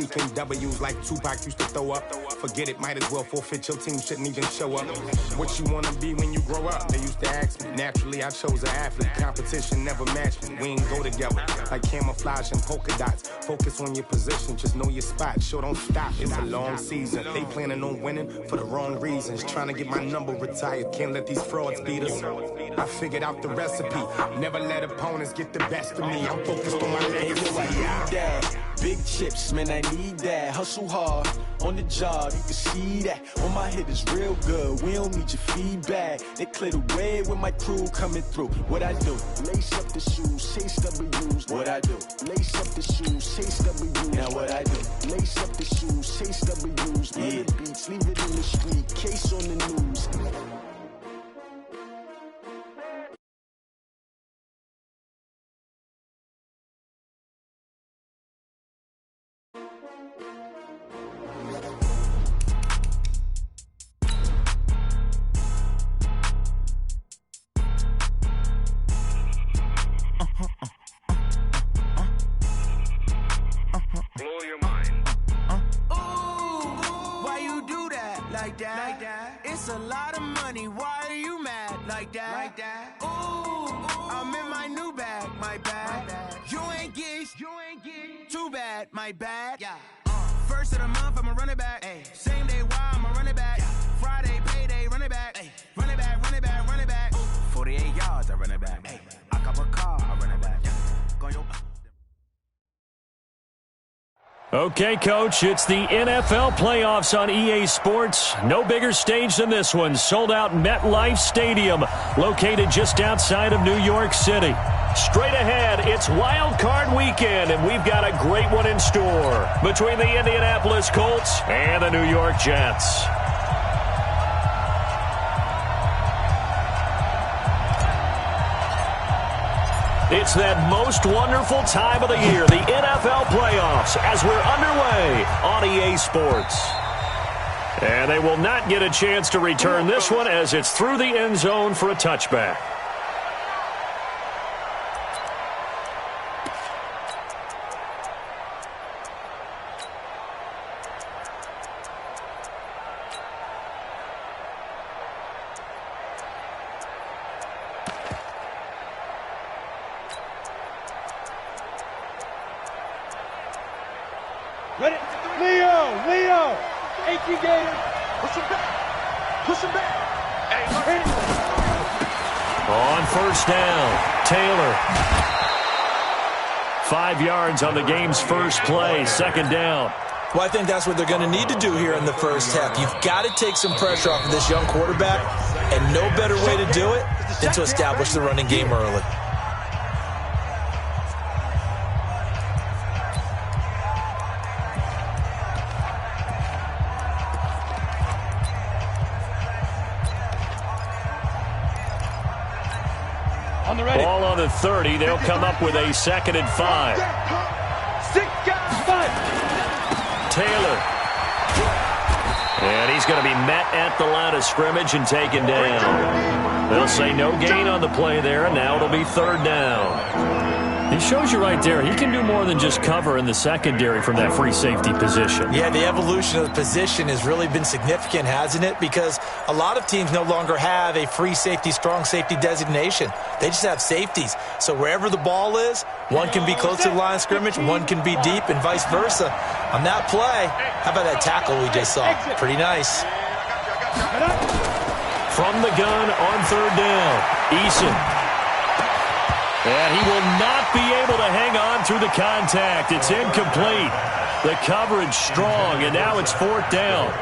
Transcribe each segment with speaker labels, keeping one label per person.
Speaker 1: seeking W's like Tupac used to throw up. Forget it, might as well forfeit, your team shouldn't even show up. What you wanna be when you grow up? They used to ask me. Naturally, I chose an athlete. Competition never matched me. We ain't go together like camouflage and polka dots. Focus on your position, just know your spot. Sure, don't stop, it's a long season. They planning on winning for the wrong reasons. Trying to get my number retired, can't let these frauds beat us. I figured out the recipe. Never let opponents get the best of me. I'm focused on my legacy.
Speaker 2: Big chips, man, I need that. Hustle hard on the job, you can see that. On my head is real good, we don't need your feedback. They clear the way with my crew coming through. What I do? Lace up the shoes, chase W's. What I do? Lace up the shoes, chase W's. Now what I do? Lace up the shoes, chase W's. Yeah. The beats, leave it in the street, case on the news.
Speaker 3: Blow your mind.
Speaker 4: Ooh, why you do that like that? It's a lot of money. Why are you mad like that? Ooh, I'm in my new bag, my bad. You ain't get too bad, my bad. Yeah. First of the month, I'ma run it back. Ay. Same day, why I'ma run it back. Yeah. Friday, payday, run it back. Ay. Run it back, run it back, run it back. 48 yards, I run it back. Ay. I cop a car, I run it back. Yeah. Go your
Speaker 5: Okay, Coach, it's the NFL playoffs on EA Sports. No bigger stage than this one. Sold out MetLife Stadium, located just outside of New York City. Straight ahead, it's Wild Card Weekend, and we've got a great one in store between the Indianapolis Colts and the New York Jets. It's that most wonderful time of the year, the NFL playoffs, as we're underway on EA Sports. And they will not get a chance to return this one as it's through the end zone for a touchback.
Speaker 6: Ready? Leo! 18 Gators. Push him back. Hey,
Speaker 5: on first down, Taylor. 5 yards on the game's first play, second down.
Speaker 7: Well, I think that's what they're going to need to do here in the first half. You've got to take some pressure off of this young quarterback, and no better way to do it than to establish the running game early.
Speaker 5: Ball on the 30. They'll come up with a 2nd and 5. Taylor. And he's going to be met at the line of scrimmage and taken down. They'll say no gain on the play there, and now it'll be 3rd down. He shows you right there, he can do more than just cover in the secondary from that free safety position.
Speaker 7: Yeah, the evolution of the position has really been significant, hasn't it? Because a lot of teams no longer have a free safety, strong safety designation. They just have safeties. So wherever the ball is, one can be close to the line of scrimmage, one can be deep, and vice versa. On that play, how about that tackle we just saw? Pretty nice.
Speaker 5: From the gun on 3rd down, Eason. And he will not be able to hang on through the contact. It's incomplete. The coverage strong, and now it's 4th down.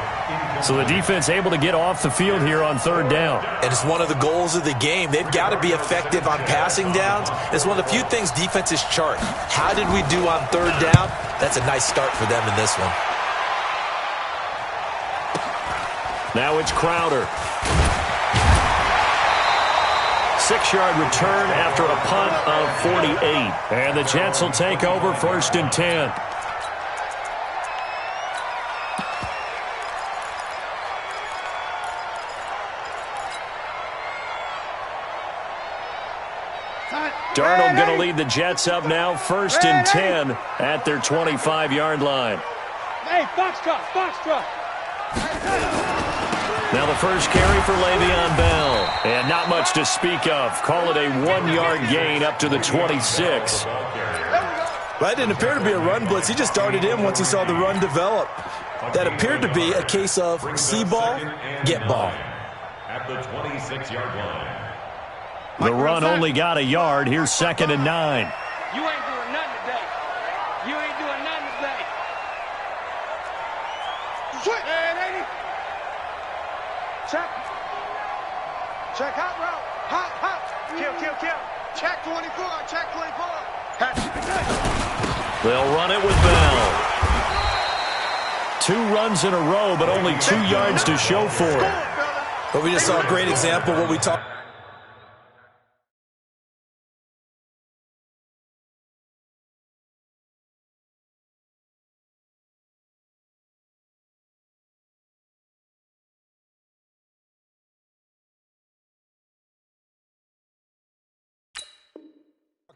Speaker 5: So the defense able to get off the field here on 3rd down.
Speaker 7: And it's one of the goals of the game. They've got to be effective on passing downs. It's one of the few things defenses chart. How did we do on 3rd down? That's a nice start for them in this one.
Speaker 5: Now it's Crowder. 6-yard return after a punt of 48. And the Jets will take over 1st and 10. Darnold going to lead the Jets up now, 1st and 10 at their 25-yard line.
Speaker 6: Hey, foxtrot, foxtrot.
Speaker 5: Now the first carry for Le'Veon Bell. And not much to speak of. Call it a 1-yard gain up to the 26.
Speaker 7: That didn't appear to be a run blitz. He just darted in once he saw the run develop. That appeared to be a case of see ball, get ball.
Speaker 3: At the 26-yard line.
Speaker 5: The run only got a yard. Here's 2nd and 9.
Speaker 6: You ain't doing nothing today. You ain't doing nothing today. Switch. Hey, lady. Check. Check hot route. Hot, hot. Kill. Check 24. Check 24.
Speaker 5: They'll run it with Bell. 2 runs in a row, but only 2 yards to show for it.
Speaker 7: But we just saw a great example of what we talked.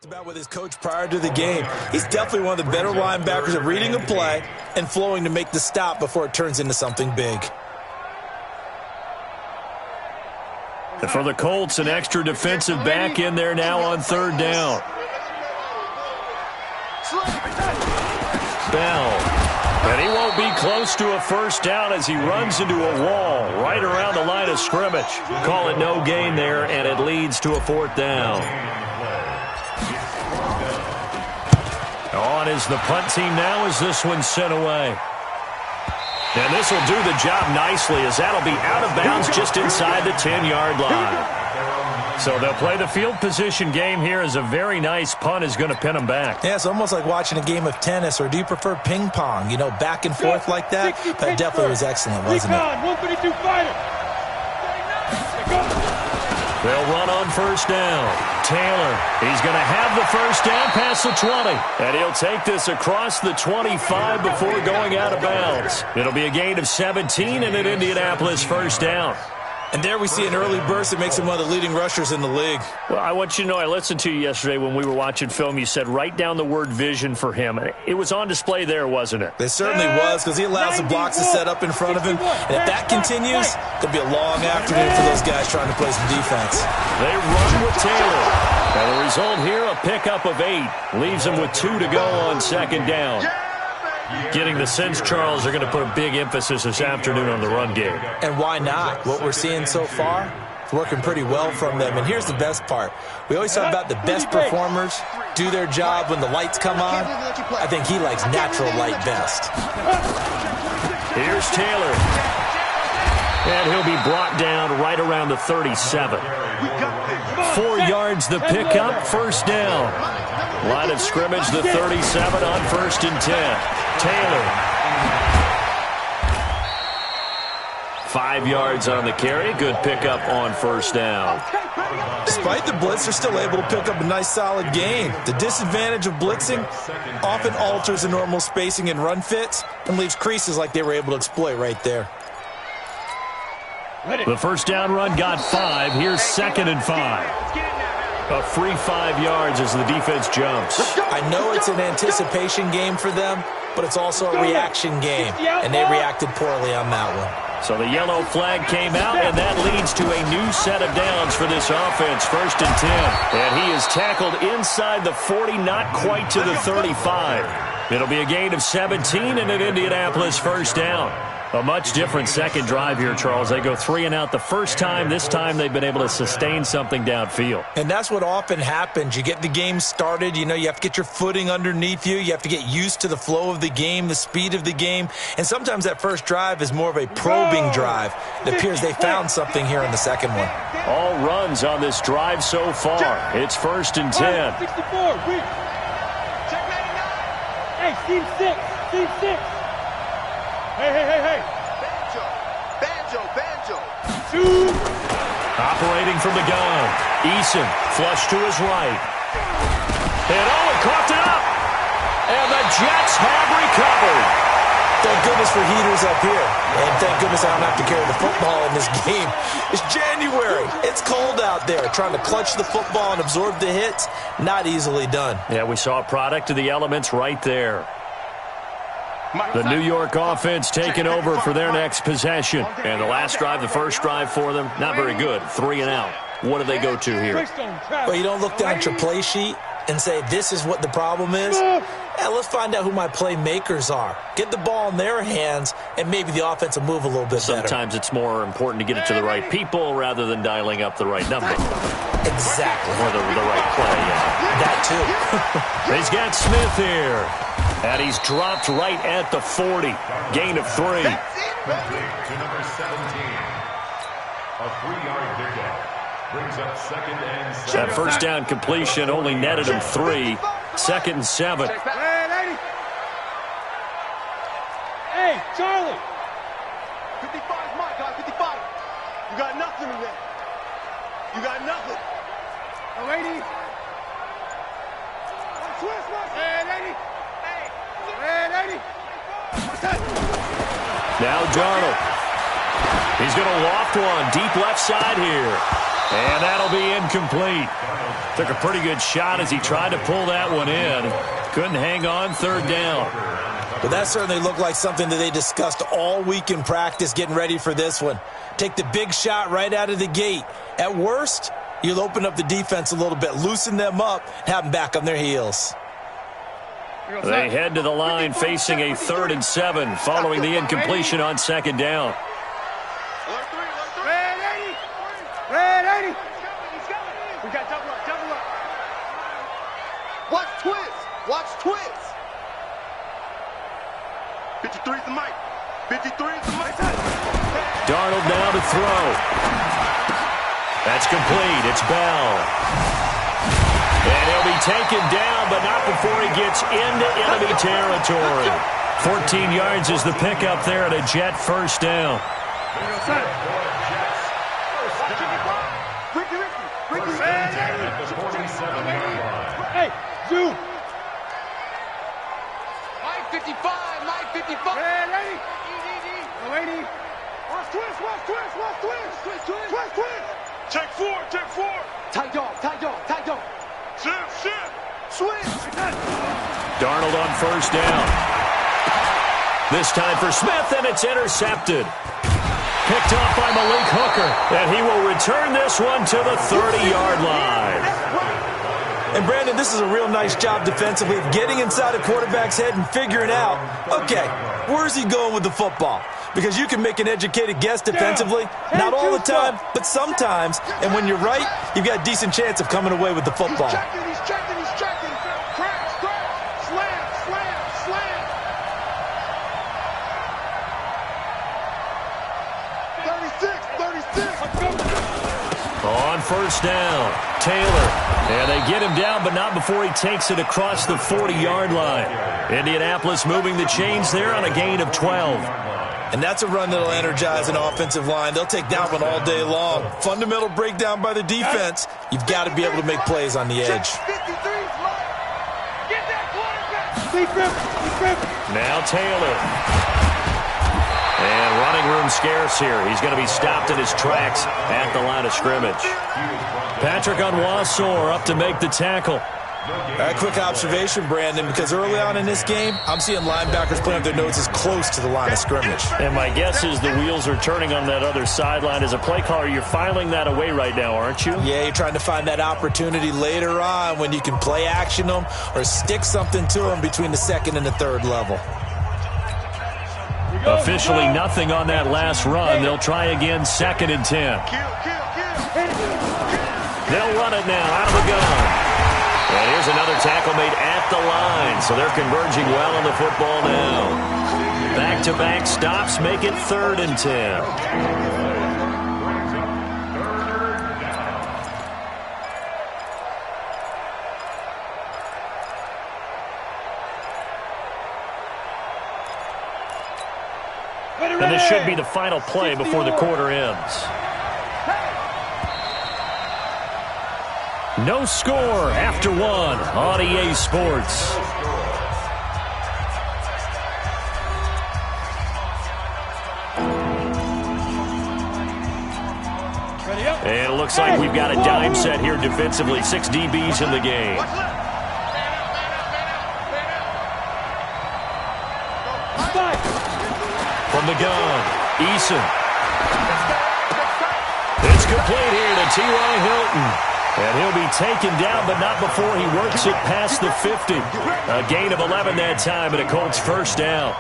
Speaker 7: About with his coach prior to the game. He's definitely one of the better linebackers at reading a play and flowing to make the stop before it turns into something big.
Speaker 5: And for the Colts, an extra defensive back in there now on 3rd down. Bell. And he won't be close to a first down as he runs into a wall right around the line of scrimmage. Call it no gain there, and it leads to a 4th down. On is the punt team now as this one's sent away. And this will do the job nicely as that'll be out of bounds just inside the 10-yard line. So they'll play the field position game here as a very nice punt is going to pin them back.
Speaker 7: Yeah, it's almost like watching a game of tennis, or do you prefer ping pong? You know, back and forth like that? That definitely was excellent, wasn't it?
Speaker 6: 132 fighter.
Speaker 5: They'll run on first down. Taylor, he's going to have the first down past the 20. And he'll take this across the 25 before going out of bounds. It'll be a gain of 17 and an Indianapolis first down.
Speaker 7: And there we see an early burst that makes him one of the leading rushers in the league.
Speaker 5: Well, I want you to know, I listened to you yesterday when we were watching film. You said write down the word vision for him. It was on display there, wasn't it?
Speaker 7: It certainly was, because he allows the blocks to set up in front of him. And if that continues, it'll be a long afternoon for those guys trying to play some defense.
Speaker 5: They run with Taylor. And the result here, a pickup of 8. Leaves them with 2 to go on 2nd down. Getting the sense, Charles, they're going to put a big emphasis this afternoon on the run game.
Speaker 7: And why not? What we're seeing so far, it's working pretty well from them. And here's the best part. We always talk about the best performers do their job when the lights come on. I think he likes natural light best.
Speaker 5: Here's Taylor. And he'll be brought down right around the 37. 4 yards the pickup, first down. Line of scrimmage, the 37 on 1st and 10. Taylor. 5 yards on the carry. Good pickup on first down.
Speaker 7: Despite the blitz, they're still able to pick up a nice solid gain. The disadvantage of blitzing often alters the normal spacing and run fits and leaves creases like they were able to exploit right there.
Speaker 5: The first down run got 5. Here's 2nd and 5. A free 5 yards as the defense jumps.
Speaker 7: I know it's an anticipation game for them, but it's also a reaction game, and they reacted poorly on that one.
Speaker 5: So the yellow flag came out, and that leads to a new set of downs for this offense. 1st and 10. And he is tackled inside the 40, not quite to the 35. It'll be a gain of 17 and an Indianapolis first down. A much different second drive here, Charles. They go 3 and out the first time. This time they've been able to sustain something downfield.
Speaker 7: And that's what often happens. You get the game started. You know, you have to get your footing underneath you. You have to get used to the flow of the game, the speed of the game. And sometimes that first drive is more of a probing drive. It appears they found something here in the second one.
Speaker 5: All runs on this drive so far. It's 1st and 10.
Speaker 6: 64, Hey, team 6, team 6. Hey. Banjo.
Speaker 5: Operating from the gun. Eason, flush to his right. And Owen coughed it up. And the Jets have recovered.
Speaker 7: Thank goodness for heaters up here. And thank goodness I don't have to carry the football in this game. It's January. It's cold out there. Trying to clutch the football and absorb the hits, not easily done.
Speaker 5: Yeah, we saw a product of the elements right there. The New York offense taking over for their next possession.
Speaker 8: And the last drive, the first drive for them, not very good. 3 and out. What do they go to here?
Speaker 7: Well, you don't look down at your play sheet and say, this is what the problem is. Yeah, let's find out who my playmakers are. Get the ball in their hands, and maybe the offense will move a little bit better.
Speaker 5: Sometimes it's more important to get it to the right people rather than dialing up the right number.
Speaker 7: Exactly.
Speaker 5: Or the right play, yeah.
Speaker 7: That too.
Speaker 5: He's got Smith here. And he's dropped right at the 40. Gain of 3.
Speaker 3: To number 17. A 3-yard pickup. Brings up 2nd and 7.
Speaker 5: That first down completion only netted him 3. 2nd and 7.
Speaker 6: Hey, Charlie. 55 is my guy, 55. You got nothing in there. You got nothing. Oh, lady. Twist, hey, lady. Hey, lady.
Speaker 5: Now Darnold. He's going to loft one deep left side here. And that'll be incomplete. Took a pretty good shot as he tried to pull that one in. Couldn't hang on, 3rd down.
Speaker 7: But that certainly looked like something that they discussed all week in practice getting ready for this one. Take the big shot right out of the gate. At worst, you'll open up the defense a little bit, loosen them up, and have them back on their heels.
Speaker 5: They head to the line facing a 3rd and 7 following the incompletion on 2nd down.
Speaker 6: Red 80. We got double up. Watch twist. 53 is the mic. 53 is the mic.
Speaker 5: Darnold now to throw. That's complete. It's Bell. And he'll be taken down, but not before he gets into enemy territory. 14 yards is the pickup there at a Jet first down.
Speaker 6: Hey, Zoom. Mike 55, Mike 55. Hey, lady. Lady. Watch twist. Check four. Tight dog. Shift. Switch.
Speaker 5: Darnold on first down. This time for Smith, and it's intercepted. Picked off by Malik Hooker, and he will return this one to the 30-yard line.
Speaker 7: And, Brandon, this is a real nice job defensively of getting inside a quarterback's head and figuring out, okay, where's he going with the football? Because you can make an educated guess defensively, not all the time, but sometimes. And when you're right, you've got a decent chance of coming away with the football.
Speaker 6: He's checking. Crash. Slam. 36.
Speaker 5: On first down, Taylor. And they get him down, but not before he takes it across the 40-yard line. Indianapolis moving the chains there on a gain of 12.
Speaker 7: And that's a run that'll energize an offensive line. They'll take that one all day long. Fundamental breakdown by the defense. You've got to be able to make plays on the edge.
Speaker 5: Now Taylor. And running room scarce here. He's going to be stopped in his tracks at the line of scrimmage. Patrick Onwuasor up to make the tackle.
Speaker 7: A quick observation, Brandon, because early on in this game, I'm seeing linebackers playing up their noses close to the line of scrimmage.
Speaker 5: And my guess is the wheels are turning on that other sideline. As a play caller, you're filing that away right now, aren't you?
Speaker 7: Yeah, you're trying to find that opportunity later on when you can play action them or stick something to them between the 2nd and the 3rd level.
Speaker 5: Officially nothing on that last run. They'll try again, 2nd and 10. They'll run it now out of the gun. And here's another tackle made at the line. So they're converging well on the football now. Back-to-back stops make it 3rd and 10. And this should be the final play before the quarter ends. No score after 1 on EA Sports. And it looks like we've got a dime set here defensively. 6 DBs in the game. From the gun, Eason. It's complete here to T.Y. Hilton. And he'll be taken down, but not before he works it past the 50. A gain of 11 that time, and a Colts first down.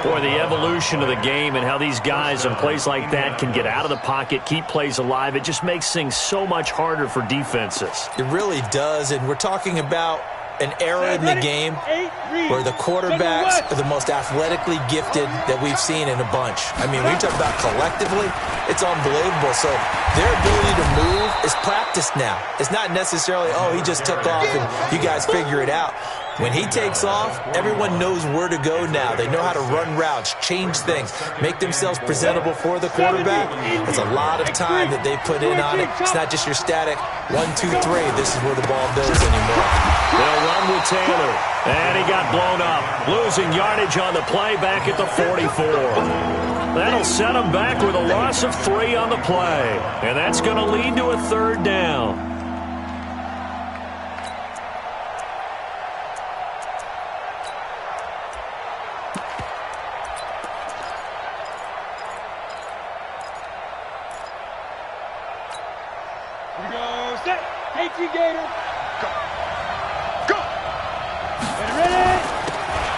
Speaker 5: Boy, the evolution of the game and how these guys in plays like that can get out of the pocket, keep plays alive, it just makes things so much harder for defenses.
Speaker 7: It really does, and we're talking about an era in the game where the quarterbacks are the most athletically gifted that we've seen in a bunch. I mean, when you talk about collectively, it's unbelievable. So their ability to move is practiced now. It's not necessarily, oh, he just took off and you guys figure it out. When he takes off, everyone knows where to go now. They know how to run routes, change things, make themselves presentable for the quarterback. It's a lot of time that they put in on it. It's not just your static 1, 2, 3. This is where the ball goes anymore.
Speaker 5: They'll run with Taylor. And he got blown up. Losing yardage on the play back at the 44. That'll set him back with a loss of 3 on the play. And that's going to lead to a third down.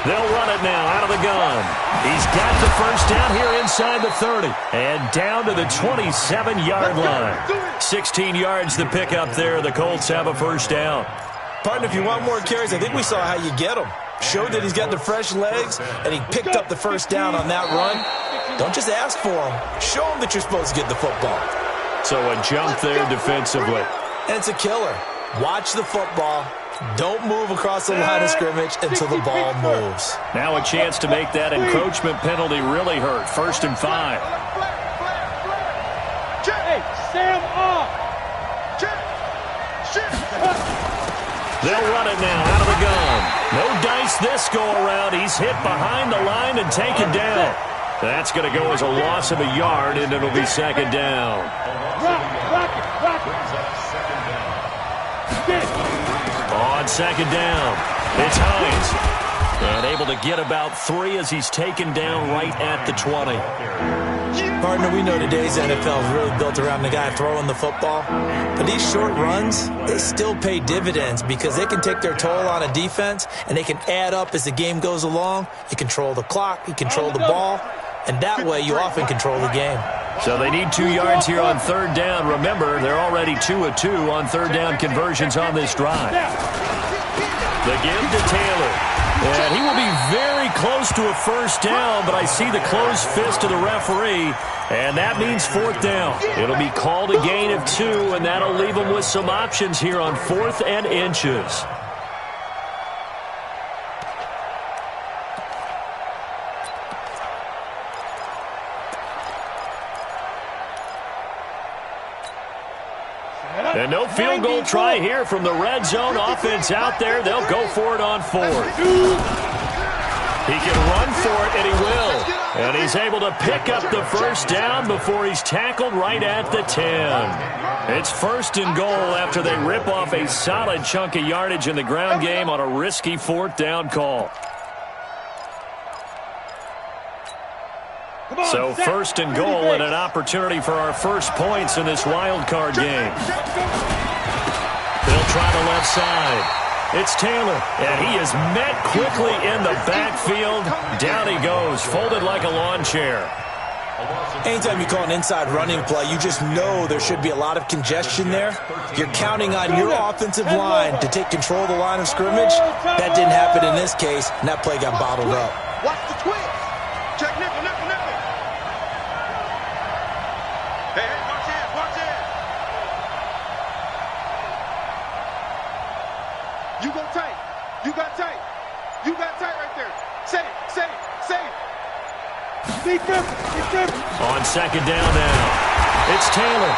Speaker 5: They'll run it now out of the gun. He's got the first down here inside the 30 and down to the 27-yard line. 16 yards to pick up there. The Colts have a first down.
Speaker 7: Partner, if you want more carries, I think we saw how you get him. Showed that he's got the fresh legs, and he picked up the first down on that run. Don't just ask for him. Show him that you're supposed to get the football.
Speaker 5: So a jump there defensively.
Speaker 7: And it's a killer. Watch the football. Don't move across the line of scrimmage until the ball moves.
Speaker 5: Now a chance to make that encroachment penalty really hurt. 1st and 5.
Speaker 6: Hey, Sam off.
Speaker 5: They'll run it now out of the gun. No dice this go around. He's hit behind the line and taken down. That's going to go as a loss of a yard, and it'll be 2nd down.
Speaker 6: Rock it.
Speaker 5: On 2nd down, it's Hines. And able to get about 3 as he's taken down right at the 20.
Speaker 7: Partner, we know today's NFL is really built around the guy throwing the football. But these short runs, they still pay dividends because they can take their toll on a defense and they can add up as the game goes along. You control the clock, you control the ball, and that way you often control the game.
Speaker 5: So they need 2 yards here on 3rd down. Remember, they're already 2 of 2 on 3rd down conversions on this drive. The give to Taylor. And he will be very close to a first down, but I see the closed fist of the referee, and that means 4th down. It'll be called a gain of 2, and that'll leave them with some options here on 4th and inches. And no field goal try here from the red zone. Offense out there. They'll go for it on 4th. He can run for it, and he will. And he's able to pick up the first down before he's tackled right at the 10. It's 1st and goal after they rip off a solid chunk of yardage in the ground game on a risky 4th down call. So 1st and goal and an opportunity for our first points in this wild card game. They'll try the left side. It's Taylor, and he is met quickly in the backfield. Down he goes, folded like a lawn chair.
Speaker 7: Anytime you call an inside running play, you just know there should be a lot of congestion there. You're counting on your offensive line to take control of the line of scrimmage. That didn't happen in this case, and that play got bottled up.
Speaker 6: Watch the twist. Check nickel. Hey, watch in. You go tight. You got tight right there. Say it.
Speaker 5: On 2nd down now, it's Taylor.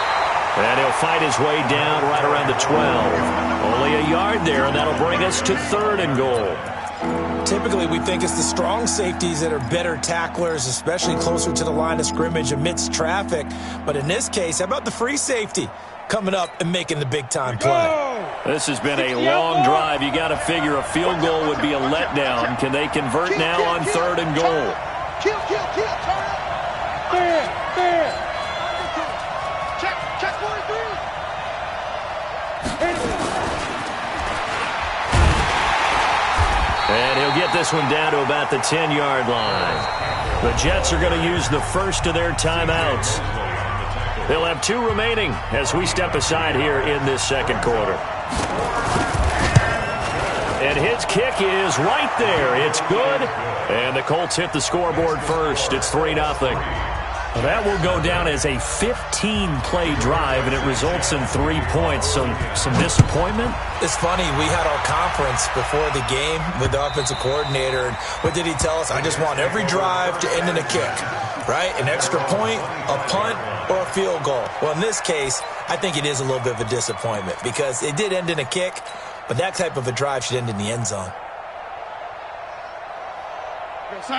Speaker 5: And he'll fight his way down right around the 12. Only a yard there, and that'll bring us to 3rd and goal.
Speaker 7: Typically, we think it's the strong safeties that are better tacklers, especially closer to the line of scrimmage amidst traffic. But in this case, how about the free safety coming up and making the big-time play?
Speaker 5: This has been a long drive. You got to figure a field goal would be a letdown. Can they convert now on 3rd and goal?
Speaker 6: Kill, turn up. Fair. Check 43.
Speaker 5: And he'll get this one down to about the 10-yard line. The Jets are going to use the first of their timeouts. They'll have 2 remaining as we step aside here in this second quarter. And his kick is right there. It's good. And the Colts hit the scoreboard first. It's 3-0. That will go down as a 15-play drive, and it results in 3 points. So some disappointment?
Speaker 7: It's funny. We had our conference before the game with the offensive coordinator. And what did he tell us? I just want every drive to end in a kick, right? An extra point, a punt, or a field goal. Well, in this case, I think it is a little bit of a disappointment because it did end in a kick, but that type of a drive should end in the end zone.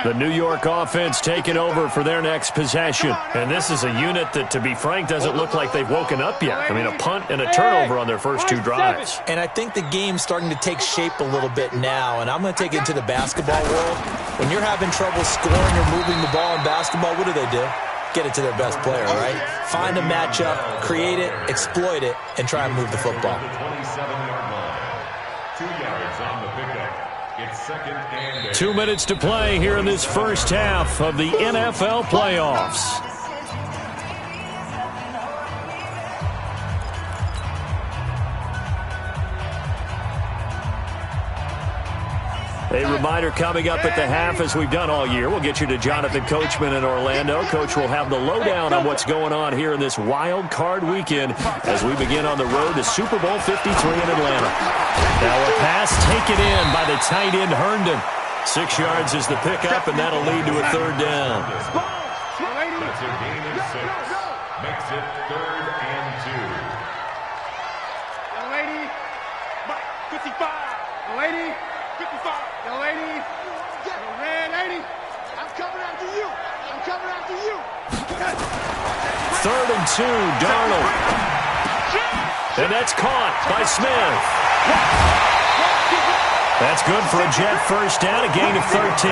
Speaker 5: The New York offense taking over for their next possession. And this is a unit that, to be frank, doesn't look like they've woken up yet. I mean, a punt and a turnover on their first 2 drives.
Speaker 7: And I think the game's starting to take shape a little bit now, and I'm going to take it into the basketball world. When you're having trouble scoring or moving the ball in basketball, what do? Get it to their best player, right? Find a matchup, create it, exploit it, and try and move the football.
Speaker 3: 27-yard line. 2 yards on the pickup. It's 2nd and
Speaker 5: 2 minutes to play here in this first half of the NFL playoffs. A reminder coming up at the half, as we've done all year. We'll get you to Jonathan Coachman in Orlando. Coach will have the lowdown on what's going on here in this wild card weekend as we begin on the road to Super Bowl 53 in Atlanta. Now a pass taken in by the tight end Herndon. 6 yards is the pickup, and that'll lead to a 3rd down.
Speaker 3: That's a gain of 6. Makes it 3rd and 2.
Speaker 6: Young lady, Mike, 55. Young lady, 55. Young lady, the red lady. I'm coming after you.
Speaker 5: 3rd and 2, Darnold. And that's caught by Smith. That's good for a Jet first down, a gain of 13.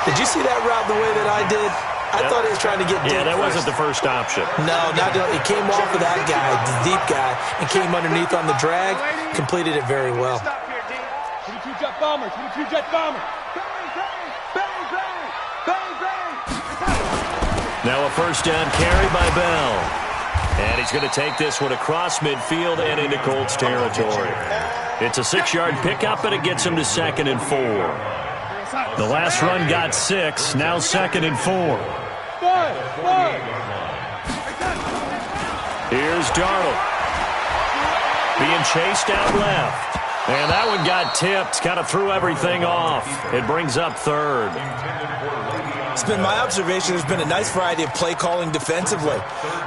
Speaker 7: Did you see that route the way that I did? I thought he was trying to get deep.
Speaker 5: Yeah, that wasn't the first option.
Speaker 7: No, it came off of that guy, the deep guy, and came underneath on the drag. Completed it very well.
Speaker 6: Stop here, D. 22 Jet Bombers. 22 Jet Bombers. Bang, bang.
Speaker 5: Now a first down carry by Bell. And he's going to take this one across midfield and into Colts territory. It's a 6-yard pickup, and it gets him to 2nd and 4. The last run got 6, now 2nd and 4. Here's Darnold. Being chased out left. And that one got tipped, kind of threw everything off. It brings up 3rd.
Speaker 7: It's been my observation there's been a nice variety of play calling defensively.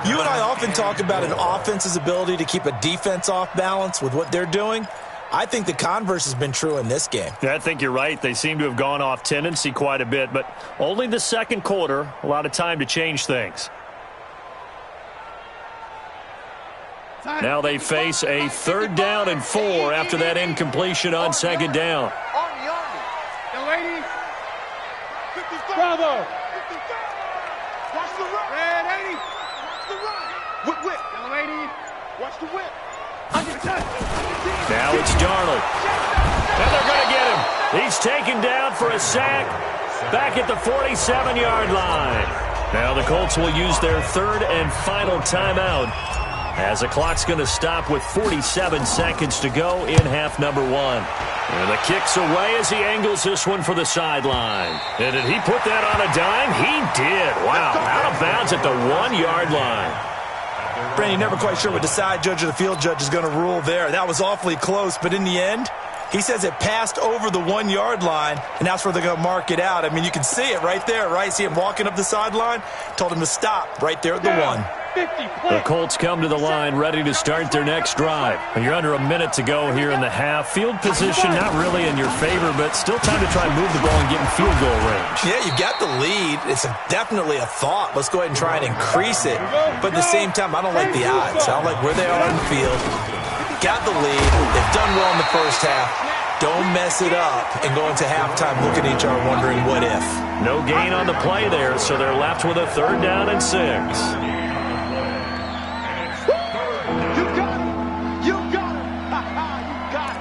Speaker 7: You and I often talk about an offense's ability to keep a defense off balance with what they're doing. I think the converse has been true in this game.
Speaker 5: Yeah, I think you're right. They seem to have gone off tendency quite a bit, but only the second quarter, a lot of time to change things. Now they face a 3rd down and 4 after that incompletion on 2nd down.
Speaker 6: Bravo! Watch the run! Red 80! Watch the run! Whip! Young lady, watch the whip!
Speaker 5: Now it's Darnold. And they're going to get him. He's taken down for a sack back at the 47-yard line. Now the Colts will use their 3rd and final timeout as the clock's going to stop with 47 seconds to go in half number 1. And the kick's away as he angles this one for the sideline. And did he put that on a dime? He did. Wow, out of bounds at the 1-yard line.
Speaker 7: Brandon, you're never quite sure what the side judge or the field judge is going to rule there. That was awfully close, but in the end, he says it passed over the 1-yard line, and that's where they're going to mark it out. I mean, you can see it right there, right? See him walking up the sideline? Told him to stop right there at the 1.
Speaker 5: The Colts come to the line ready to start their next drive. You're under a minute to go here in the half. Field position not really in your favor, but still time to try and move the ball and get in field goal range.
Speaker 7: Yeah, you've got the lead. It's definitely a thought. Let's go ahead and try and increase it. But at the same time, I don't like the odds. I don't like where they are in the field. Got the lead. They've done well in the first half. don't mess it up and go into halftime looking at each other wondering what if.
Speaker 5: No gain on the play there, so they're left with a 3rd down and 6.
Speaker 6: You got it. You got it. You got it.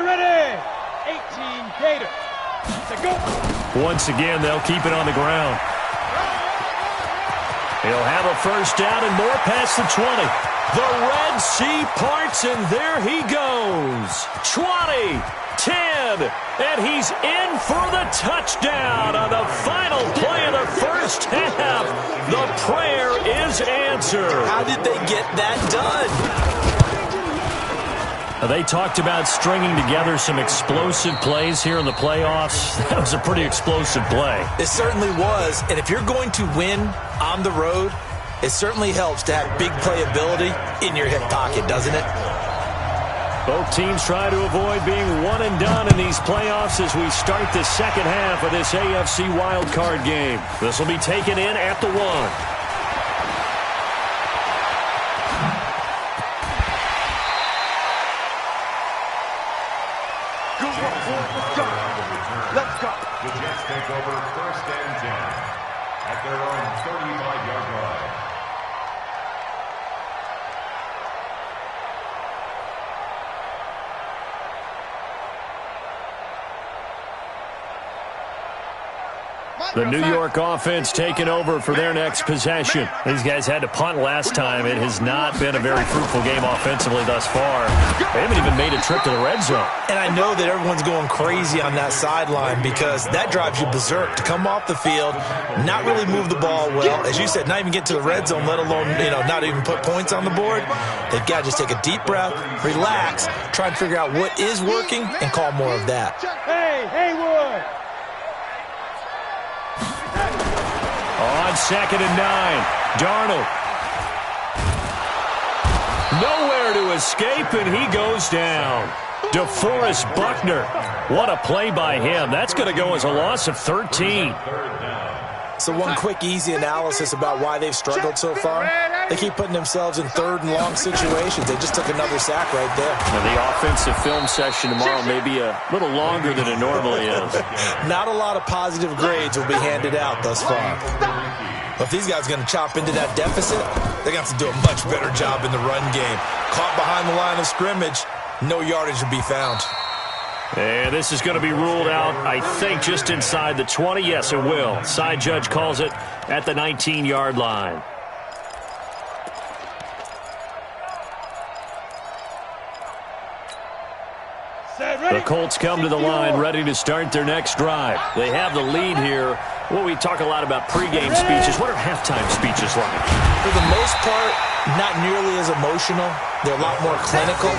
Speaker 9: Ready. 18 Gator. To go.
Speaker 5: Once again, they'll keep it on the ground. He'll have a 1st down and more past the 20. The Red Sea parts, and there he goes. 20, 10, and he's in for the touchdown on the final play of the first half. The prayer is answered.
Speaker 7: How did they get that done?
Speaker 5: They talked about stringing together some explosive plays here in the playoffs. That was a pretty explosive play.
Speaker 7: It certainly was. And if you're going to win on the road, it certainly helps to have big playability in your hip pocket, doesn't it?
Speaker 5: Both teams try to avoid being one and done in these playoffs as we start the second half of this AFC wildcard game. This will be taken in at the 1.
Speaker 6: Let's go.
Speaker 3: The Jets take over 1st and 10 at their own 35-yard line.
Speaker 5: The New York offense taking over for their next possession. These guys had to punt last time. It has not been a very fruitful game offensively thus far. They haven't even made a trip to the red zone.
Speaker 7: And I know that everyone's going crazy on that sideline because that drives you berserk to come off the field, not really move the ball well. As you said, not even get to the red zone, let alone, not even put points on the board. They've got to just take a deep breath, relax, try and figure out what is working, and call more of that.
Speaker 9: Hey, Haywood.
Speaker 5: On 2nd and 9, Darnold. Nowhere to escape, and he goes down. DeForest Buckner. What a play by him. That's going to go as a loss of 13.
Speaker 7: So one quick, easy analysis about why they've struggled so far. They keep putting themselves in 3rd and long situations. They just took another sack right there.
Speaker 5: And the offensive film session tomorrow may be a little longer than it normally is.
Speaker 7: Not a lot of positive grades will be handed out thus far. But if these guys are going to chop into that deficit, they're going to have to do a much better job in the run game. Caught behind the line of scrimmage, no yardage to be found.
Speaker 5: And this is going to be ruled out, I think, just inside the 20. Yes, it will. Side judge calls it at the 19-yard line. The Colts come to the line ready to start their next drive. They have the lead here. Well, we talk a lot about pregame speeches. What are halftime speeches like?
Speaker 7: For the most part, not nearly as emotional. They're a lot more clinical.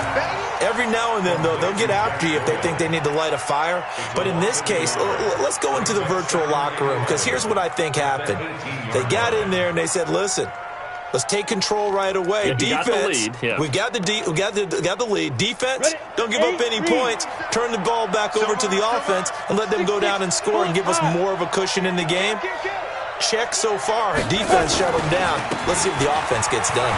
Speaker 7: Every now and then, though, they'll get after you if they think they need to light a fire. But in this case, let's go into the virtual locker room, because here's what I think happened. They got in there and they said, listen, let's take control right away. Defense, we got the lead. Defense, don't give up any points. Turn the ball back over to the offense and let them go down and score and give us more of a cushion in the game. Check so far. Defense shut them down. Let's see if the offense gets done.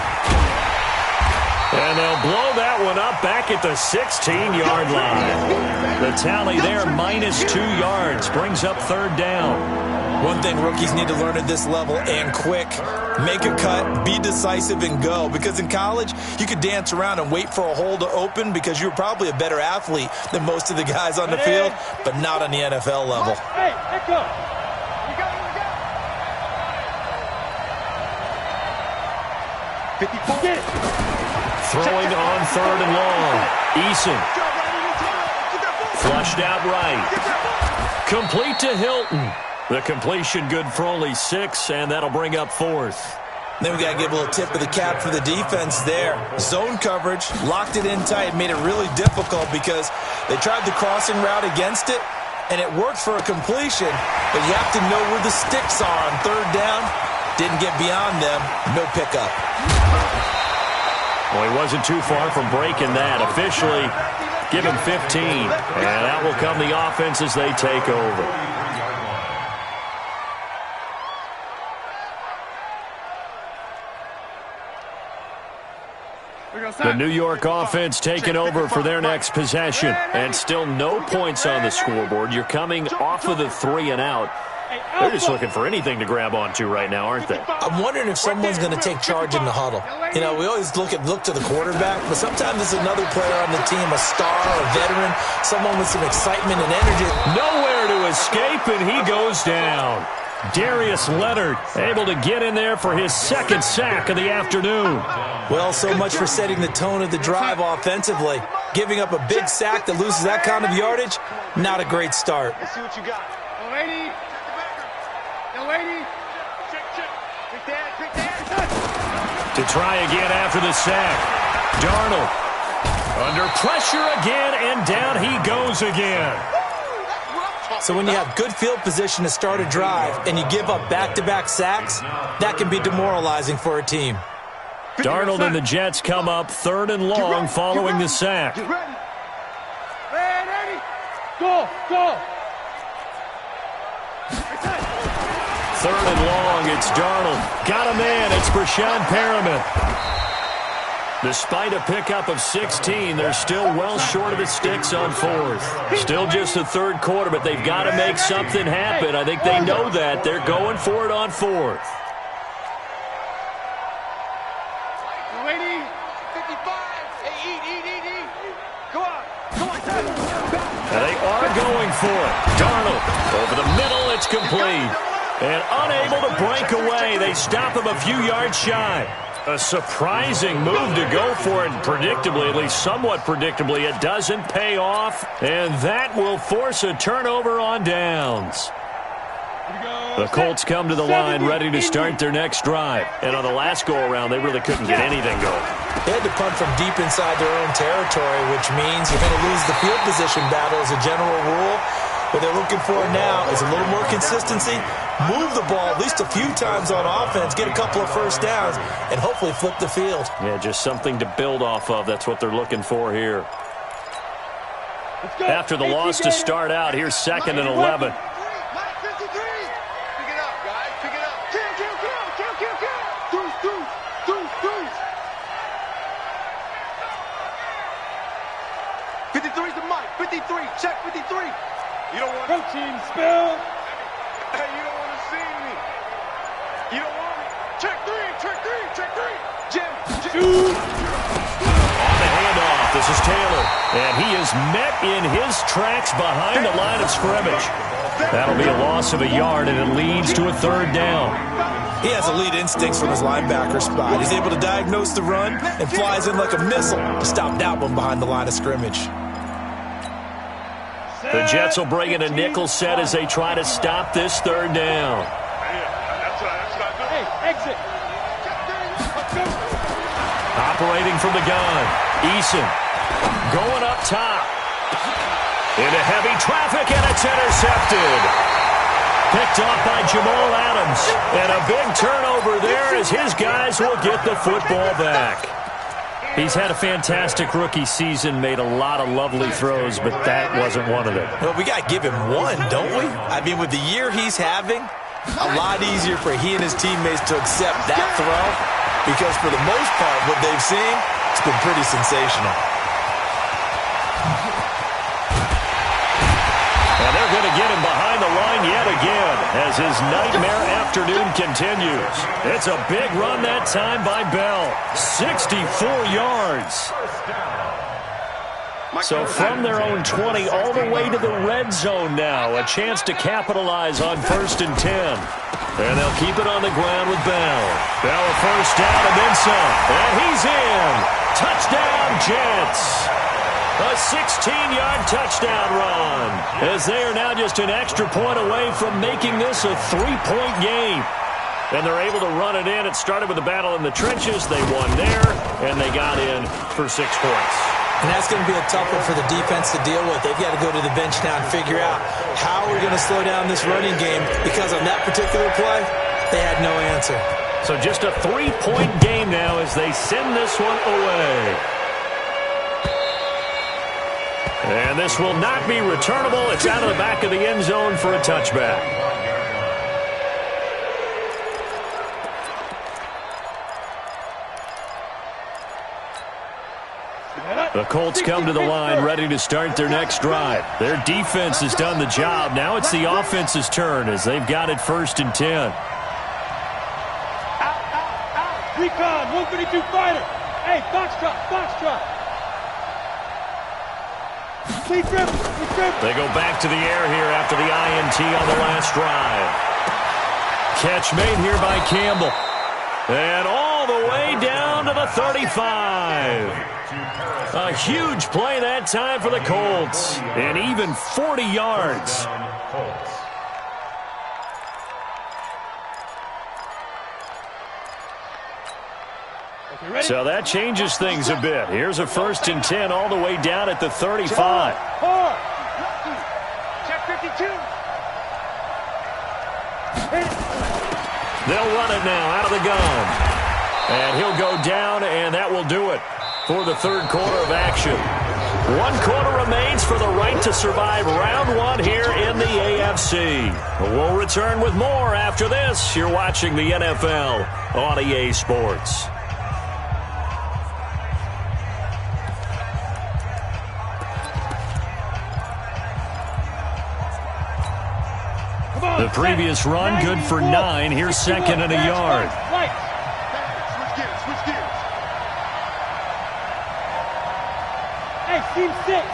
Speaker 5: And they'll blow that one up back at the 16-yard line. The tally there, -2 yards, brings up 3rd down.
Speaker 7: One thing rookies need to learn at this level, and quick, make a cut, be decisive, and go. Because in college, you could dance around and wait for a hole to open because you're probably a better athlete than most of the guys on the field, but not on the NFL level.
Speaker 9: Hey, let go.
Speaker 6: Get it.
Speaker 5: Throwing on 3rd and long. Eason. Flushed out right. Complete to Hilton. The completion good for only 6, and that'll bring up 4th.
Speaker 7: Then we got to give a little tip of the cap for the defense there. Zone coverage, locked it in tight, made it really difficult because they tried the crossing route against it, and it worked for a completion, but you have to know where the sticks are on 3rd down. Didn't get beyond them, no pickup.
Speaker 5: Well, he wasn't too far from breaking that. Officially, give him 15, and that will come the offense as they take over.
Speaker 6: We're going to
Speaker 5: The New York offense taking over for their next possession. And still no points on the scoreboard. You're coming off of the 3 and out. They're just looking for anything to grab onto right now, aren't they?
Speaker 7: I'm wondering if someone's going to take charge in the huddle. You know, we always look to the quarterback, but sometimes it's another player on the team, a star, a veteran, someone with some excitement and energy.
Speaker 5: Nowhere to escape, and he goes down. Darius Leonard able to get in there for his second sack of the afternoon.
Speaker 7: Well, so much for setting the tone of the drive offensively. Giving up a big sack that loses that kind of yardage, not a great start.
Speaker 6: Let's see what you got.
Speaker 9: Lady.
Speaker 5: To try again after the sack. Darnold under pressure again, and down he goes again.
Speaker 7: So when you have good field position to start a drive and you give up back-to-back sacks, that can be demoralizing for a team.
Speaker 5: Darnold and the Jets come up 3rd and long following the sack.
Speaker 9: Ready. Go.
Speaker 5: 3rd and long, it's Darnold. Got a man, it's Brashad Perriman. Despite a pickup of 16, they're still well short of the sticks on 4th. Still just the 3rd quarter, but they've got to make something happen. I think they know that. They're going for it on 4th.
Speaker 9: Lady. 55. Hey, eat. Go on.
Speaker 5: And they are going for it. Darnold over the middle, it's complete. And unable to break away, they stop him a few yards shy. A surprising move to go for it, predictably, at least somewhat predictably. It doesn't pay off, and that will force a turnover on downs. The Colts come to the line ready to start their next drive. And on the last go-around, they really couldn't get anything going.
Speaker 7: They had to punt from deep inside their own territory, which means you're going to lose the field position battle as a general rule. What they're looking for now is a little more consistency, move the ball at least a few times on offense, get a couple of first downs, and hopefully flip the field.
Speaker 5: Yeah, just something to build off of. That's what they're looking for here. After the loss to start out, here's 2nd and 11.
Speaker 6: Check 53. You don't want
Speaker 9: protein spill.
Speaker 6: Hey, you don't want to see me. You don't want me. Check 3. Jim.
Speaker 5: On the handoff, this is Taylor. And he is met in his tracks behind the line of scrimmage. That'll be a loss of a yard, and it leads to a 3rd down.
Speaker 7: He has elite instincts from his linebacker spot. He's able to diagnose the run and flies in like a missile to stop that one behind the line of scrimmage.
Speaker 5: The Jets will bring in a nickel set as they try to stop this 3rd down.
Speaker 9: Hey, exit.
Speaker 5: Operating from the gun. Eason going up top. Into heavy traffic, and it's intercepted. Picked off by Jamal Adams. And a big turnover there as his guys will get the football back. He's had a fantastic rookie season, made a lot of lovely throws, but that wasn't one of them.
Speaker 7: Well, we got to give him one, don't we? I mean, with the year he's having, a lot easier for he and his teammates to accept that throw because for the most part, what they've seen, it's been pretty sensational.
Speaker 5: And they're going to get him behind the line yet again as his nightmare afternoon continues. It's a big run that time by Bell. 64 yards. So from their own 20 all the way to the red zone now. A chance to capitalize on 1st and 10. And they'll keep it on the ground with Bell. Bell a first down and then some. And he's in. Touchdown, Jets. A 16-yard touchdown run as they are now just an extra point away from making this a 3-point game. And they're able to run it in. It started with a battle in the trenches. They won there, and they got in for 6 points.
Speaker 7: And that's going to be a tough one for the defense to deal with. They've got to go to the bench now and figure out how we're going to slow down this running game because on that particular play, they had no answer.
Speaker 5: So just a 3-point game now as they send this one away. And this will not be returnable. It's out of the back of the end zone for a touchback. The Colts come to the line ready to start their next drive. Their defense has done the job. Now it's the offense's turn as they've got it 1st and 10.
Speaker 9: Out. Recon, 152 fighter. Hey, foxtrot. Clean dribble.
Speaker 5: They go back to the air here after the INT on the last drive. Catch made here by Campbell. And all the way down to the 35. A huge play that time for the Colts. And even 40 yards. So that changes things a bit. Here's a 1st and 10 all the way down at the 35.
Speaker 9: Check 52.
Speaker 5: They'll run it now out of the gun. And he'll go down, and that will do it for the 3rd quarter of action. 1 quarter remains for the right to survive round 1 here in the AFC. We'll return with more after this. You're watching the NFL on EA Sports. The previous run, good for 9. Here's 2nd and a yard.
Speaker 6: Switch gears.
Speaker 9: Hey, team 6.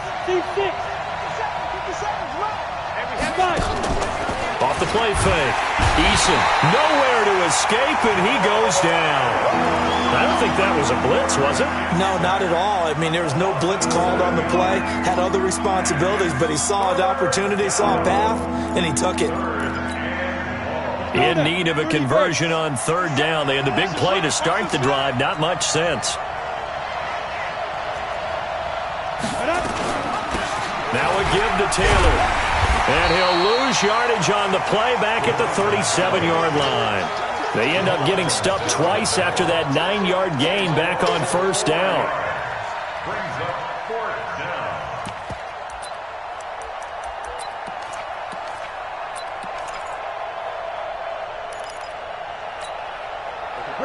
Speaker 5: Off the play fake. Eason, nowhere to escape, and he goes down. I don't think that was a blitz, was it?
Speaker 7: No, not at all. I mean, there was no blitz called on the play. Had other responsibilities, but he saw an opportunity, saw a path, and he took it.
Speaker 5: In need of a conversion on 3rd down. They had the big play to start the drive. Not much sense. Now a give to Taylor. And he'll lose yardage on the play back at the 37-yard line. They end up getting stuffed twice after that 9-yard gain back on 1st down.
Speaker 3: Brings up 4th down.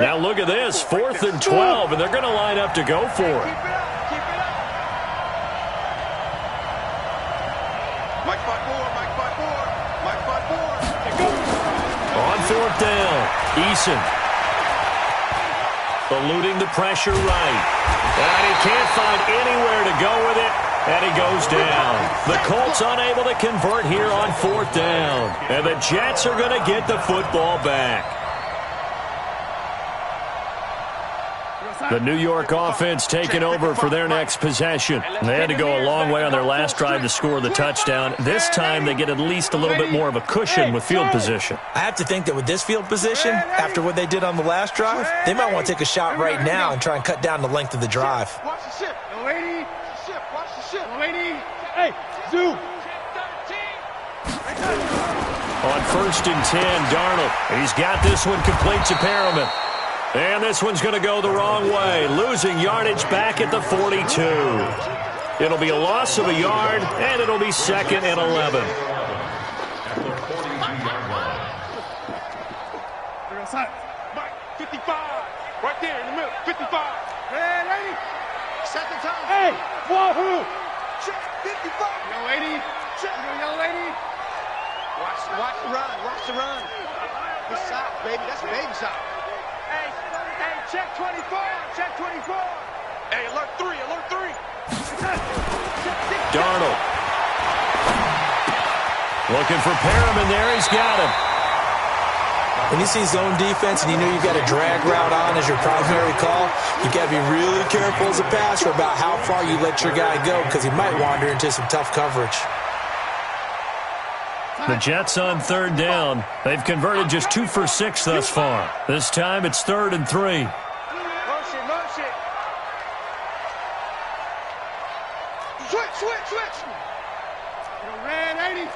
Speaker 5: Now look at this, 4th and 12, and they're going to line up to go for it.
Speaker 6: Mike 5-4.
Speaker 5: On 4th down, Eason. Eluding the pressure right. And he can't find anywhere to go with it, and he goes down. The Colts unable to convert here on 4th down, and the Jets are going to get the football back. The New York offense taking over for their next possession. They had to go a long way on their last drive to score the touchdown. This time they get at least a little bit more of a cushion with field position.
Speaker 7: I have to think that with this field position, after what they did on the last drive, they might want to take a shot right now and try and cut down the length of the drive.
Speaker 6: Watch the ship. Young lady. Watch the ship. Young lady.
Speaker 9: Hey, zoom.
Speaker 5: On 1st and 10, Darnold. He's got this one complete to Perriman. And this one's going to go the wrong way, losing yardage back at the 42. It'll be a loss of a yard, and it'll be 2nd and 11.
Speaker 6: Mike, 55. Right there in the middle. 55. Man, lady. Second time.
Speaker 9: Hey, wahoo.
Speaker 6: Check 55. Young lady. Check. Young lady. Watch the run. Good shot, baby. That's a baby shot. Hey, check 24. Hey, alert 3.
Speaker 5: Darnold. Looking for Perriman there. He's got him.
Speaker 7: When you see zone defense and you know you've got a drag route on as your primary call, you've got to be really careful as a passer about how far you let your guy go because he might wander into some tough coverage.
Speaker 5: The Jets on 3rd down. They've converted just 2 for 6 thus far. This time it's 3rd and 3.
Speaker 6: Motion. Switch. Red 80.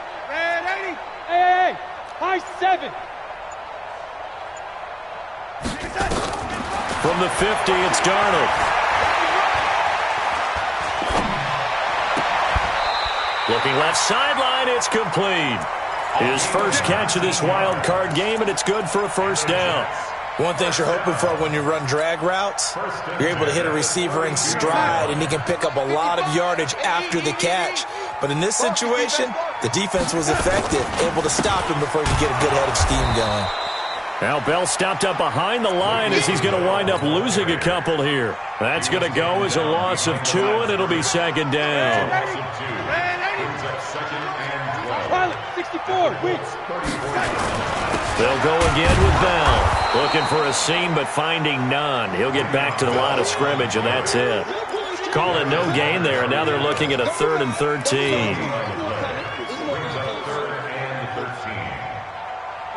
Speaker 9: Hey, high 7.
Speaker 5: From the 50, it's Darnold. Looking left sideline, it's complete. His first catch of this wild card game, and it's good for a 1st down.
Speaker 7: One thing you're hoping for when you run drag routes, you're able to hit a receiver in stride, and he can pick up a lot of yardage after the catch. But in this situation, the defense was effective, able to stop him before he could get a good head of steam going.
Speaker 5: Now Bell stopped up behind the line as he's going to wind up losing a couple here. That's going to go as a loss of 2, and it'll be second down.
Speaker 9: Pilot, 64, weeks.
Speaker 5: They'll go again with Bell. Looking for a seam, but finding none. He'll get back to the line of scrimmage, and that's it. Call it no gain there, and now they're looking at a 3rd and 13.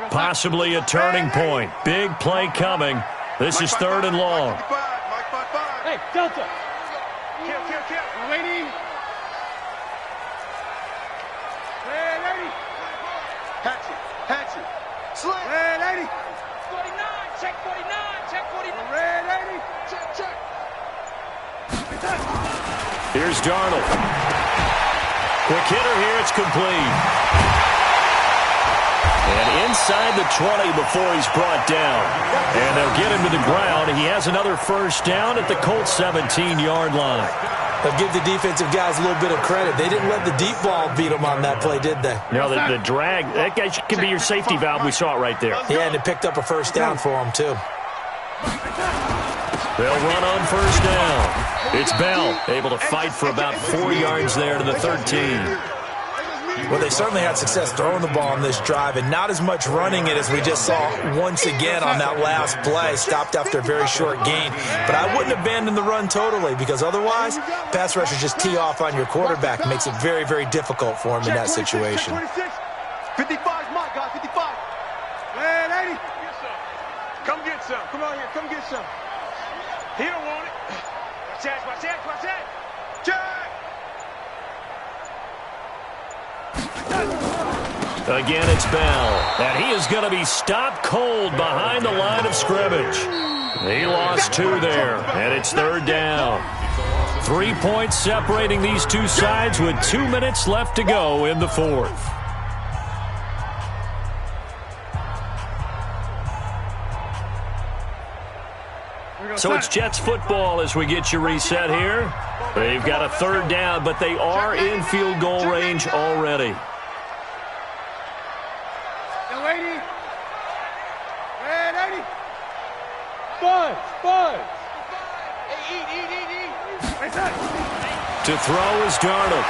Speaker 5: Possibly a turning point. Big play coming. This is 3rd and long.
Speaker 9: Hey, Delta. Kill. Waiting. Hey, lady.
Speaker 6: Hatchet. Sling.
Speaker 9: Hey, lady. 49. Check 49. Red lady. Check.
Speaker 5: Here's Darnold. Quick hitter here. It's complete. And inside the 20 before he's brought down. And they'll get him to the ground. He has another first down at the Colts 17-yard line.
Speaker 7: They'll give the defensive guys a little bit of credit. They didn't let the deep ball beat them on that play, did they?
Speaker 5: No, the drag, that guy can be your safety valve. We saw it right there.
Speaker 7: Yeah, and it picked up a first down for him, too.
Speaker 5: They'll run on first down. It's Bell, able to fight for about 4 yards there to the 13.
Speaker 7: Well, they certainly had success throwing the ball on this drive, and not as much running it as we just saw once again on that last play. Stopped after a very short gain. But I wouldn't abandon the run totally, because otherwise, pass rushers just tee off on your quarterback. It makes it very, very difficult for him in that situation.
Speaker 6: 55's my guy, 55.
Speaker 9: Hey, lady.
Speaker 6: Come get some. Come on here, come get some. He don't want it. Watch that. Jack!
Speaker 5: Again, it's Bell. And he is going to be stopped cold behind the line of scrimmage. He lost 2 there, and it's 3rd down. 3 points separating these two sides with 2 minutes left to go in the 4th. So it's Jets football as we get you reset here. They've got a 3rd down, but they are in field goal range already.
Speaker 9: Bud.
Speaker 5: To throw is Darnold.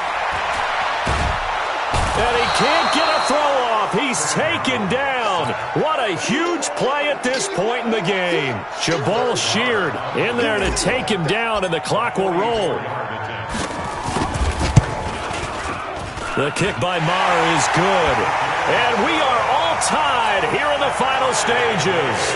Speaker 5: And he can't get a throw off. He's taken down. What a huge play at this point in the game. Jabal Sheard in there to take him down, and the clock will roll. The kick by Maher is good. And we are all tied here in the final stages.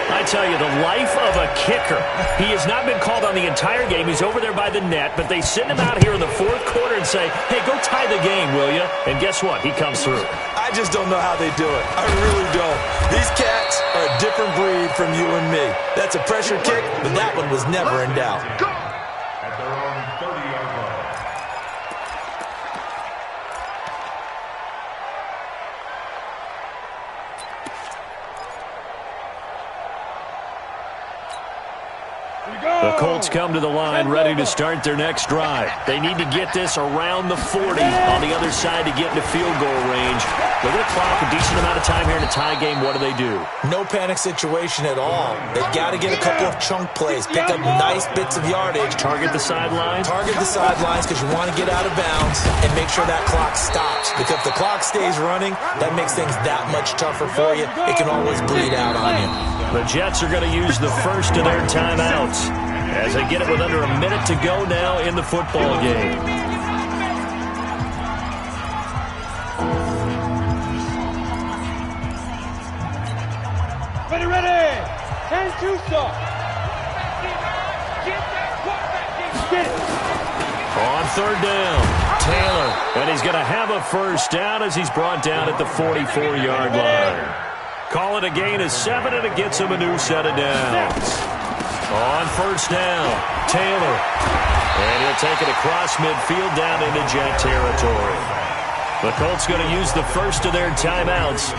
Speaker 5: I tell you, the life of a kicker. He has not been called on the entire game. He's over there by the net, but they send him out here in the 4th quarter and say, hey, go tie the game, will you? And guess what? He comes through.
Speaker 7: I just don't know how they do it. I really don't. These cats are a different breed from you and me. That's a pressure kick, but that one was never in doubt.
Speaker 3: At their own 30-yard line.
Speaker 5: The Colts come to the line ready to start their next drive. They need to get this around the 40 on the other side to get into field goal range. Look at the clock, a decent amount of time here in a tie game. What do?
Speaker 7: No panic situation at all. They've got to get a couple of chunk plays, pick up nice bits of yardage.
Speaker 5: Target the sidelines?
Speaker 7: Target the sidelines because you want to get out of bounds and make sure that clock stops. Because if the clock stays running, that makes things that much tougher for you. It can always bleed out on you.
Speaker 5: The Jets are going to use the first of their timeouts as they get it with under a minute to go now in the football game.
Speaker 9: Ready. 10-2 stop. Get it.
Speaker 5: On 3rd down, Taylor. And he's going to have a first down as he's brought down at the 44-yard line. Call it a gain of 7, and it gets him a new set of downs. On 1st down, Taylor. And he'll take it across midfield down into Jet territory. The Colts going to use the first of their timeouts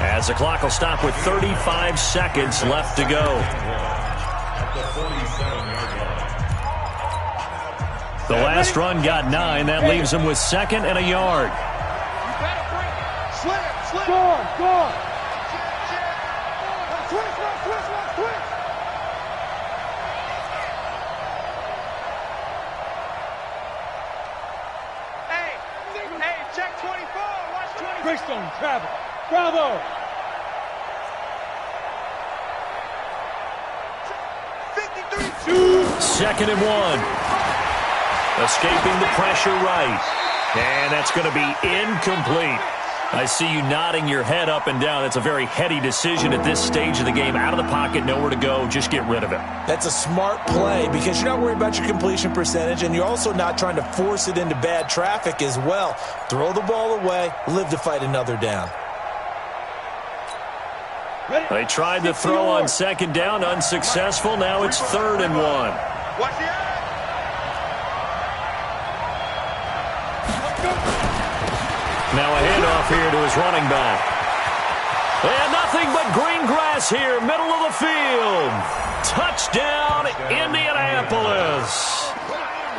Speaker 5: as the clock will stop with 35 seconds left to go. The last run got 9. That leaves them with 2nd and a yard.
Speaker 9: Go on, go on.
Speaker 6: Hey, check 24. Watch 24.
Speaker 9: Greystone, travel. Bravo.
Speaker 6: 53.
Speaker 5: 2nd and 1. Escaping the pressure right. And that's going to be incomplete. I see you nodding your head up and down. It's a very heady decision at this stage of the game. Out of the pocket, nowhere to go. Just get rid of it.
Speaker 7: That's a smart play because you're not worried about your completion percentage, and you're also not trying to force it into bad traffic as well. Throw the ball away, live to fight another down.
Speaker 5: They tried to throw on 2nd down, unsuccessful. Now it's 3rd and 1.
Speaker 6: Watch the eye.
Speaker 5: Now a handoff here to his running back. And nothing but green grass here, middle of the field. Touchdown, Indianapolis.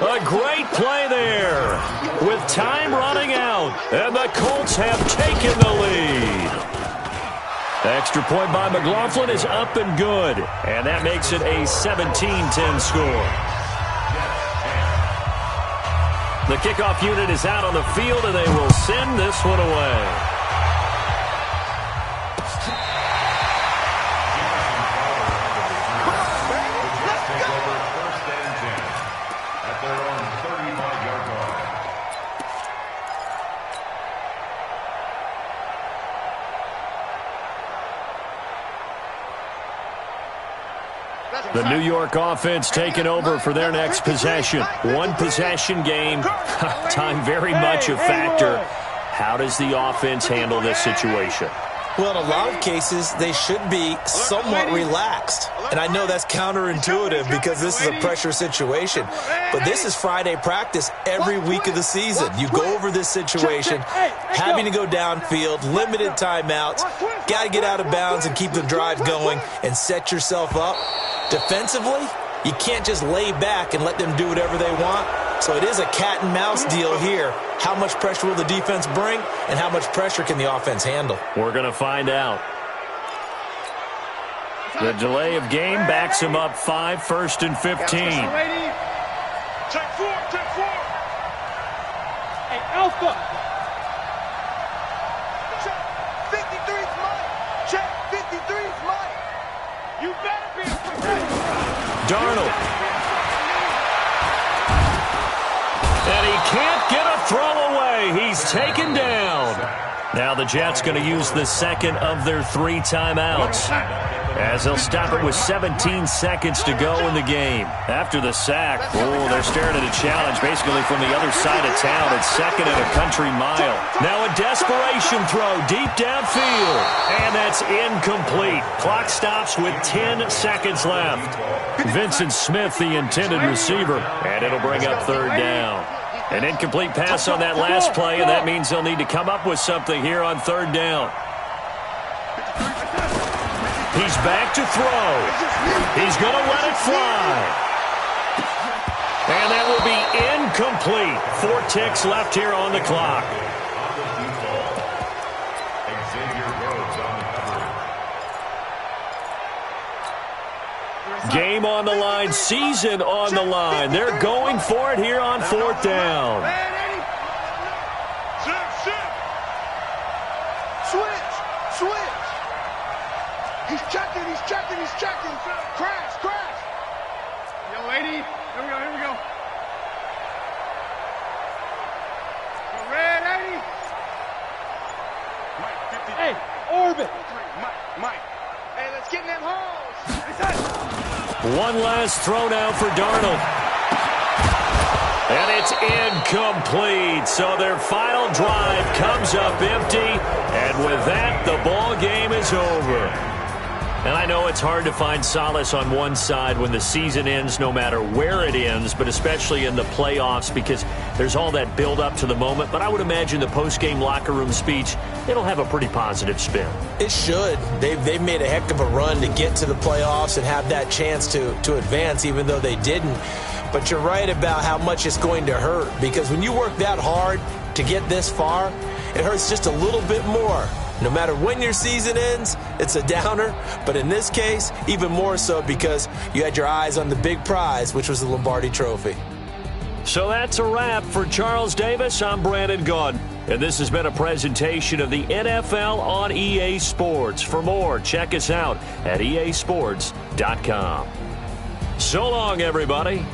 Speaker 5: A great play there with time running out, and the Colts have taken the lead. Extra point by McLaughlin is up and good, and that makes it a 17-10 score. The kickoff unit is out on the field, and they will send this one away. The New York offense taking over for their next possession. One possession game. Time very much a factor. How does the offense handle this situation?
Speaker 7: Well, in a lot of cases, they should be somewhat relaxed. And I know that's counterintuitive because this is a pressure situation. But this is Friday practice every week of the season. You go over this situation, having to go downfield, limited timeouts, got to get out of bounds and keep the drive going and set yourself up. Defensively, you can't just lay back and let them do whatever they want. So it is a cat and mouse deal here. How much pressure will the defense bring, and how much pressure can the offense handle?
Speaker 5: We're going to find out. The delay of game backs him up 5, 1st and 15.
Speaker 6: Check 4, check 4.
Speaker 9: Hey, Alpha.
Speaker 6: Check 53's mine. Check 53's mine. You better be
Speaker 5: Darnold. And he can't get a throw away. He's taken down. Now the Jets going to use the 2nd of their 3 timeouts, as they'll stop it with 17 seconds to go in the game. After the sack, they're staring at a challenge basically from the other side of town. It's 2nd and a country mile. Now a desperation throw deep downfield, and that's incomplete. Clock stops with 10 seconds left. Vincent Smith, the intended receiver, and it'll bring up 3rd down. An incomplete pass on that last play, and that means they'll need to come up with something here on 3rd down. He's back to throw. He's going to let it fly. And that will be incomplete. 4 ticks left here on the clock. Game on the line, season on the line. They're going for it here on 4th down.
Speaker 6: Switch. He's checking. Crash.
Speaker 9: Yo, lady. Here we go.
Speaker 6: Red 80.
Speaker 9: Hey, orbit.
Speaker 6: Mike. Hey, let's get in them holes.
Speaker 5: One last throw now for Darnold. And it's incomplete. So their final drive comes up empty. And with that, the ball game is over. And I know it's hard to find solace on one side when the season ends, no matter where it ends, but especially in the playoffs because there's all that build up to the moment. But I would imagine the post-game locker room speech, it'll have a pretty positive spin.
Speaker 7: It should. They've made a heck of a run to get to the playoffs and have that chance to advance, even though they didn't. But you're right about how much it's going to hurt because when you work that hard to get this far, it hurts just a little bit more. No matter when your season ends, it's a downer. But in this case, even more so because you had your eyes on the big prize, which was the Lombardi Trophy.
Speaker 5: So that's a wrap for Charles Davis. I'm Brandon Gaudin. And this has been a presentation of the NFL on EA Sports. For more, check us out at easports.com. So long, everybody.